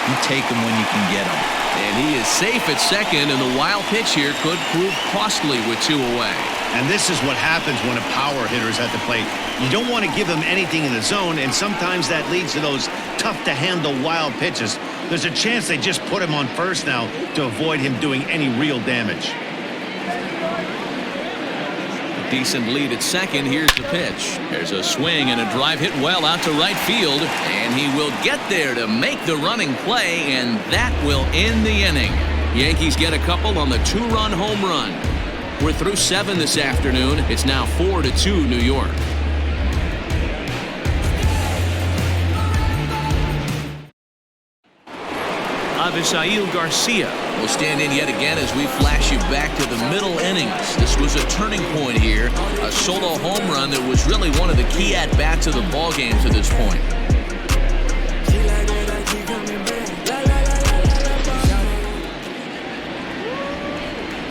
You take him when you can get him. And he is safe at second, and the wild pitch here could prove costly with 2 away. And this is what happens when a power hitter is at the plate. You don't want to give them anything in the zone, and sometimes that leads to those tough-to-handle wild pitches. There's a chance they just put him on first now to avoid him doing any real damage. A decent lead at second. Here's the pitch. There's a swing and a drive hit well out to right field, and he will get there to make the running play, and that will end the inning. Yankees get a couple on the 2-run home run. We're through 7 this afternoon. It's now 4-2 New York. Avisail Garcia will stand in yet again as we flash you back to the middle innings. This was a turning point here. A solo home run that was really one of the key at-bats of the ballgame to this point.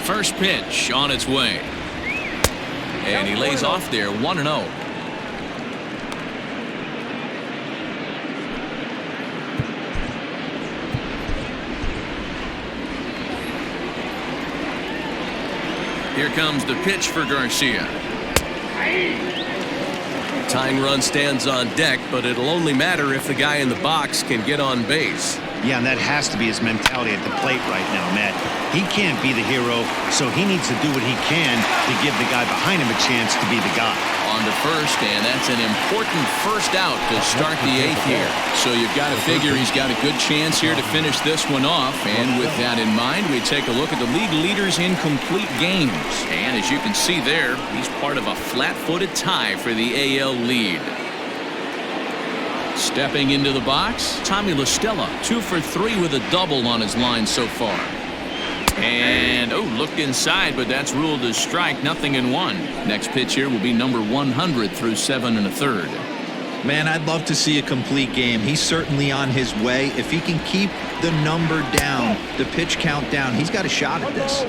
First pitch on its way. And he lays off there 1-0. Here comes the pitch for Garcia. Tying run stands on deck, but it'll only matter if the guy in the box can get on base. Yeah, and that has to be his mentality at the plate right now, Matt. He can't be the hero, so he needs to do what he can to give the guy behind him a chance to be the guy. On to first, and that's an important first out to start the 8th here. So you've got to figure he's got a good chance here to finish this one off. And with that in mind, we take a look at the league leaders in complete games. And as you can see there, he's part of a flat-footed tie for the AL lead. Stepping into the box, Tommy La Stella, 2 for 3 with a double on his line so far. And, looked inside, but that's ruled as strike, 0-1. Next pitch here will be number 100 through 7 1/3. Man, I'd love to see a complete game. He's certainly on his way. If he can keep the number down, the pitch count down, he's got a shot at this.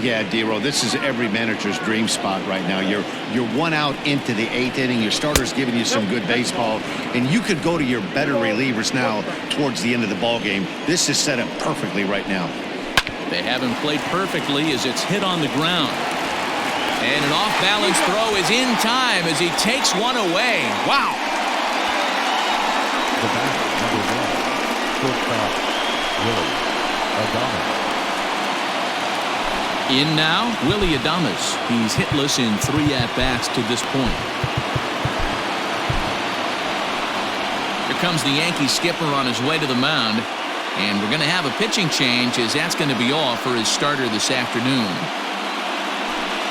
Yeah, D-Row, this is every manager's dream spot right now. You're 1 out into the 8th inning. Your starter's giving you some good baseball, and you could go to your better relievers now towards the end of the ball game. This is set up perfectly right now. They haven't played perfectly as it's hit on the ground. And an off-balance throw is in time as he takes one away. Wow. The batter, number 1, shortstop, Willie Adames. In now, Willie Adames. He's hitless in 3 at-bats to this point. Here comes the Yankee skipper on his way to the mound. And we're going to have a pitching change as that's going to be all for his starter this afternoon.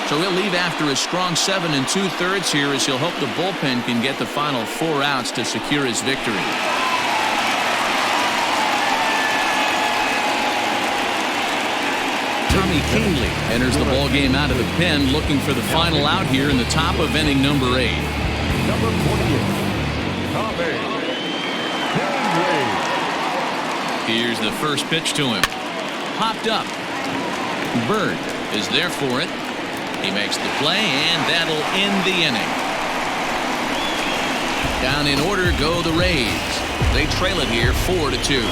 So he'll leave after a strong 7 2/3 here as he'll hope the bullpen can get the final 4 outs to secure his victory. Tommy Kingley enters the ballgame out of the pen looking for the final out here in the top of inning number 8. Number 48, Tommy Kingley. Here's the first pitch to him. Popped up. Bird is there for it. He makes the play, and that'll end the inning. Down in order go the Rays. They trail it here 4-2.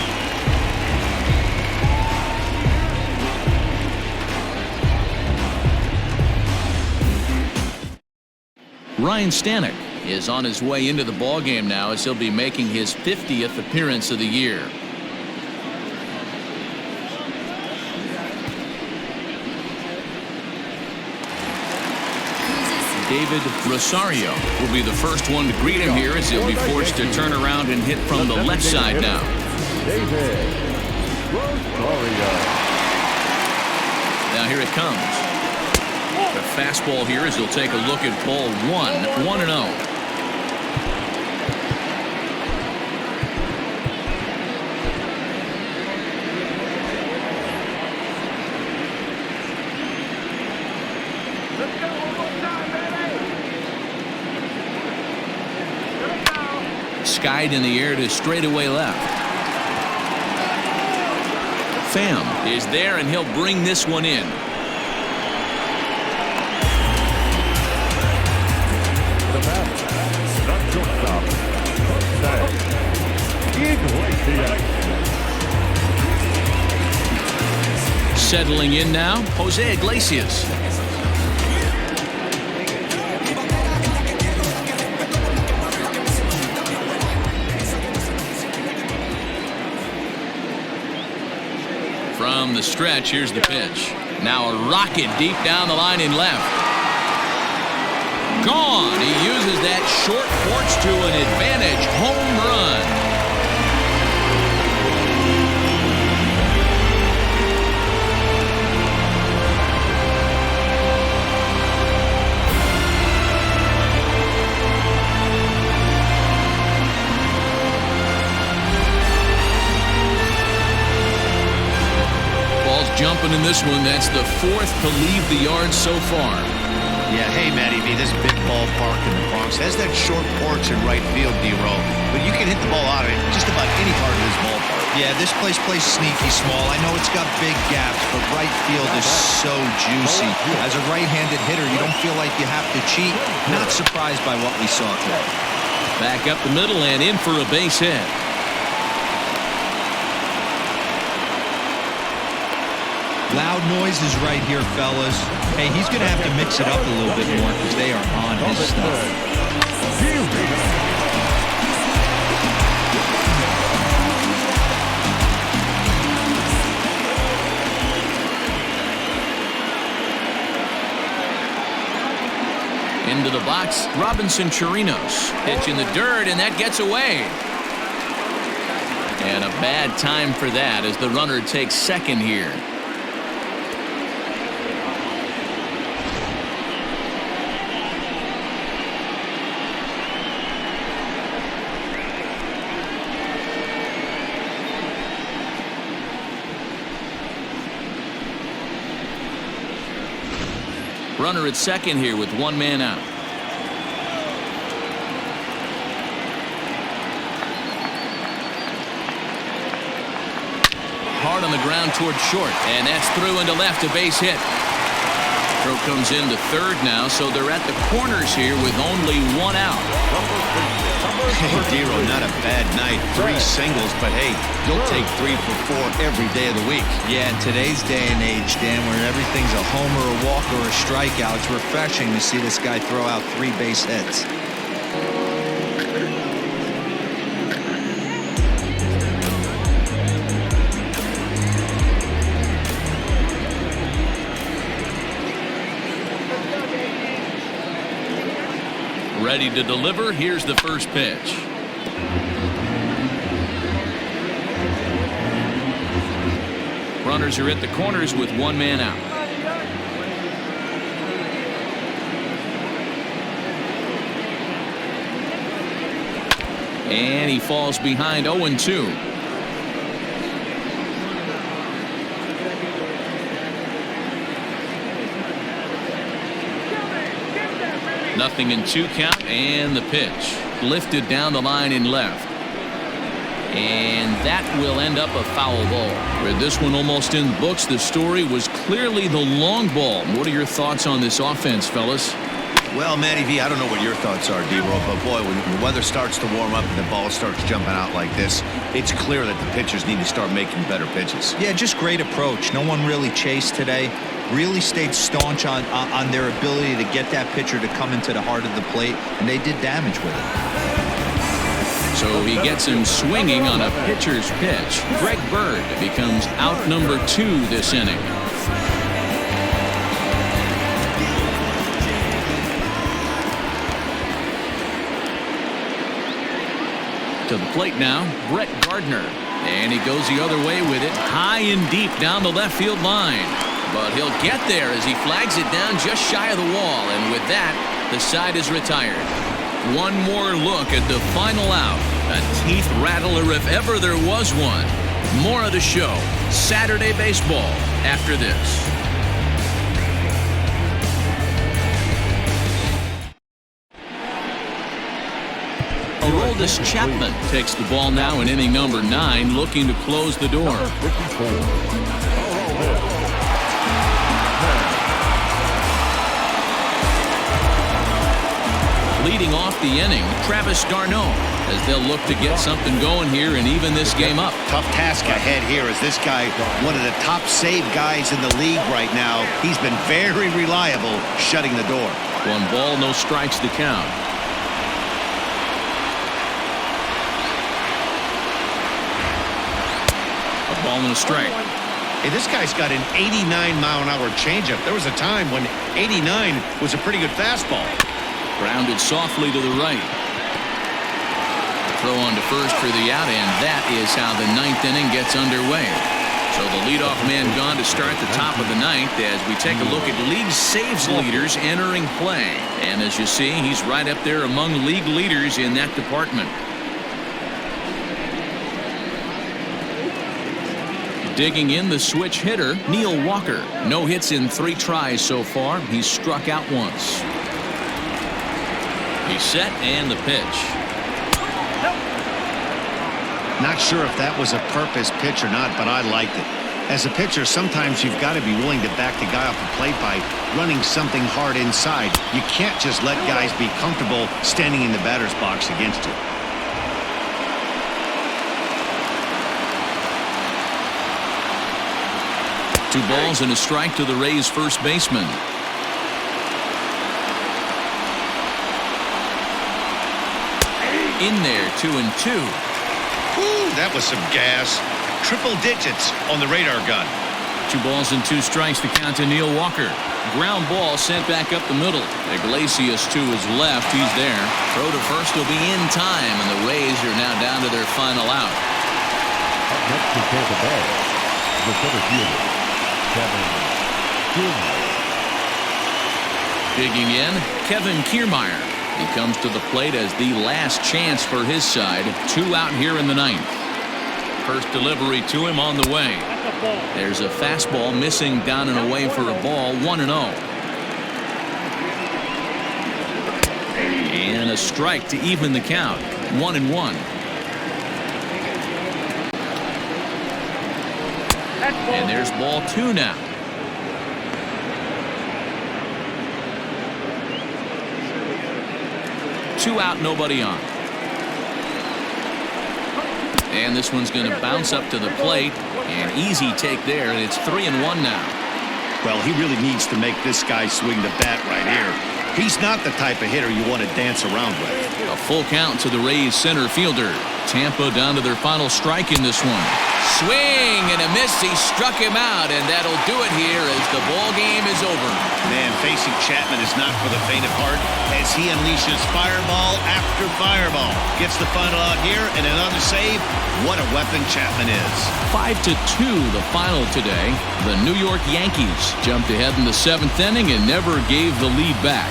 Ryan Stanek is on his way into the ballgame now, as he'll be making his 50th appearance of the year. David Rosario will be the first one to greet him here, as he'll be forced to turn around and hit from the left side now. David Rosario. Now here it comes. The fastball here, as he'll take a look at ball 1-0. Skied in the air to straightaway left. Pham is there, and he'll bring this one in. The batter, not shortstop, Iglesias. Settling in now, Jose Iglesias. From the stretch, here's the pitch. Now a rocket deep down the line in left. Gone. He uses that short porch to an advantage home run. Jumping in this one. That's the fourth to leave the yard so far. Yeah, hey, Matty V, this big ballpark in the Bronx has that short porch in right field, D-Roll, but you can hit the ball out of it just about any part of this ballpark. Yeah, this place plays sneaky small. I know it's got big gaps, but right field is so juicy. As a right-handed hitter, you don't feel like you have to cheat. Not surprised by what we saw today. Back up the middle and in for a base hit. Loud noises right here, fellas. Hey, he's going to have to mix it up a little bit more because they are on his stuff. Into the box, Robinson Chirinos. Pitch in the dirt, and that gets away. And a bad time for that as the runner takes second here. Runner at second here with one man out. Hard on the ground towards short, and that's through into left, a base hit. Throw comes into third now, so they're at the corners here with only one out. Hey, D-Roll, not a bad night. 3 singles, but hey, you'll take 3 for 4 every day of the week. Yeah, in today's day and age, Dan, where everything's a homer, a walk, or a strikeout, it's refreshing to see this guy throw out 3 base hits. Ready to deliver. Here's the first pitch. Runners are at the corners with one man out. And he falls behind 0-2. Nothing in 2 count, and the pitch lifted down the line in left, and that will end up a foul ball. With this one almost in the books, the story was clearly the long ball. What are your thoughts on this offense, fellas? Well, Matty V, I don't know what your thoughts are, D-Roll, but boy, when the weather starts to warm up and the ball starts jumping out like this, it's clear that the pitchers need to start making better pitches. Yeah, just great approach. No one really chased today. really stayed staunch on their ability to get that pitcher to come into the heart of the plate, and they did damage with it. So he gets him swinging on a pitcher's pitch. Greg Bird becomes out number 2 this inning. To the plate now, Brett Gardner. And he goes the other way with it, high and deep down the left field line. But he'll get there as he flags it down just shy of the wall. And with that, the side is retired. One more look at the final out. A teeth rattler if ever there was one. More of the show, Saturday Baseball, after this. Aroldis Chapman takes the ball now in inning number 9, looking to close the door. Leading off the inning, Travis d'Arnaud, as they'll look to get something going here and even this game up. Tough task ahead here as this guy, one of the top save guys in the league right now. He's been very reliable shutting the door. 1 ball, no strikes to count. A ball and a strike. Hey, this guy's got an 89-mile-an-hour changeup. There was a time when 89 was a pretty good fastball. Grounded softly to the right. Throw on to first for the out, and that is how the 9th inning gets underway. So the leadoff man gone to start the top of the 9th as we take a look at league saves leaders entering play. And as you see, he's right up there among league leaders in that department. Digging in, the switch hitter, Neil Walker. No hits in 3 tries so far. He's struck out once. He's set and the pitch. Not sure if that was a purpose pitch or not, but I liked it. As a pitcher, sometimes you've got to be willing to back the guy off the plate by running something hard inside. You can't just let guys be comfortable standing in the batter's box against you. Two balls and a strike to the Rays' first baseman. In there, 2-2. Ooh, that was some gas. Triple digits on the radar gun. 2 balls and 2 strikes to count to Neil Walker. Ground ball sent back up the middle. Iglesias to his left. He's there. Throw to first will be in time, and the Rays are now down to their final out. Up next to Tampa Bay, the center fielder, Kevin Kiermaier. Digging in, Kevin Kiermaier. He comes to the plate as the last chance for his side. 2 out here in the 9th. First delivery to him on the way. There's a fastball missing down and away for a ball. 1-0. And a strike to even the count. 1-1. And there's ball 2 now. Two out, nobody on. And this one's going to bounce up to the plate. An easy take there, and it's 3-1 now. Well, he really needs to make this guy swing the bat right here. He's not the type of hitter you want to dance around with. A full count to the Rays center fielder. Tampa down to their final strike in this one. Swing and a miss. He struck him out, and that'll do it here as the ball game is over. Man, facing Chapman is not for the faint of heart as he unleashes fireball after fireball. Gets the final out here and another save. What a weapon Chapman is. 5-2 the final today. The New York Yankees jumped ahead in the 7th inning and never gave the lead back.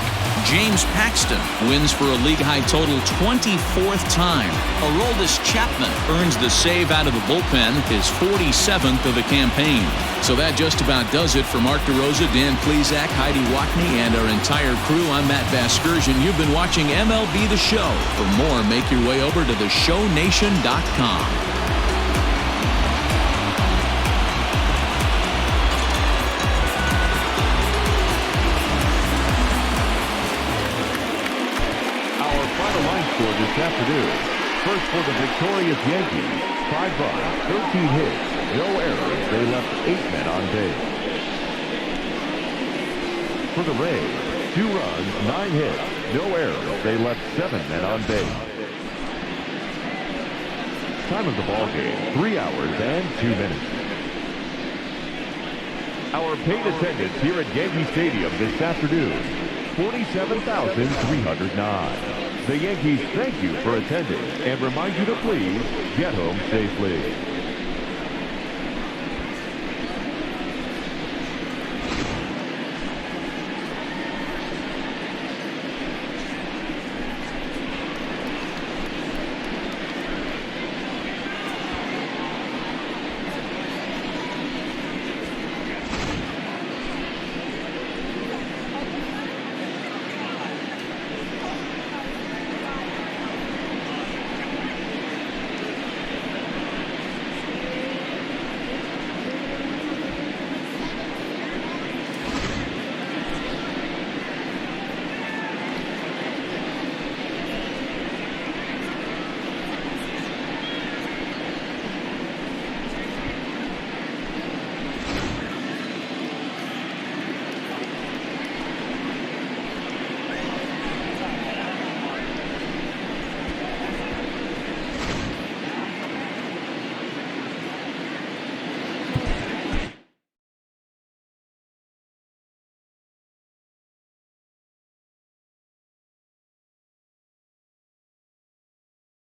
James Paxton wins for a league-high total 24th time. Aroldis Chapman earns the save out of the bullpen, his 47th of the campaign. So that just about does it for Mark DeRosa, Dan Plesac, Heidi Watney, and our entire crew. I'm Matt Vasgersian. You've been watching MLB The Show. For more, make your way over to theshownation.com. This afternoon. First for the victorious Yankees, 5 runs, 13 hits, no errors. They left 8 men on base. for the Rays. 2 runs, 9 hits, no errors. They left 7 men on base. Time of the ball game, 3 hours and 2 minutes. Our paid attendance here at Yankee Stadium this afternoon, 47,309. The Yankees thank you for attending and remind you to please get home safely.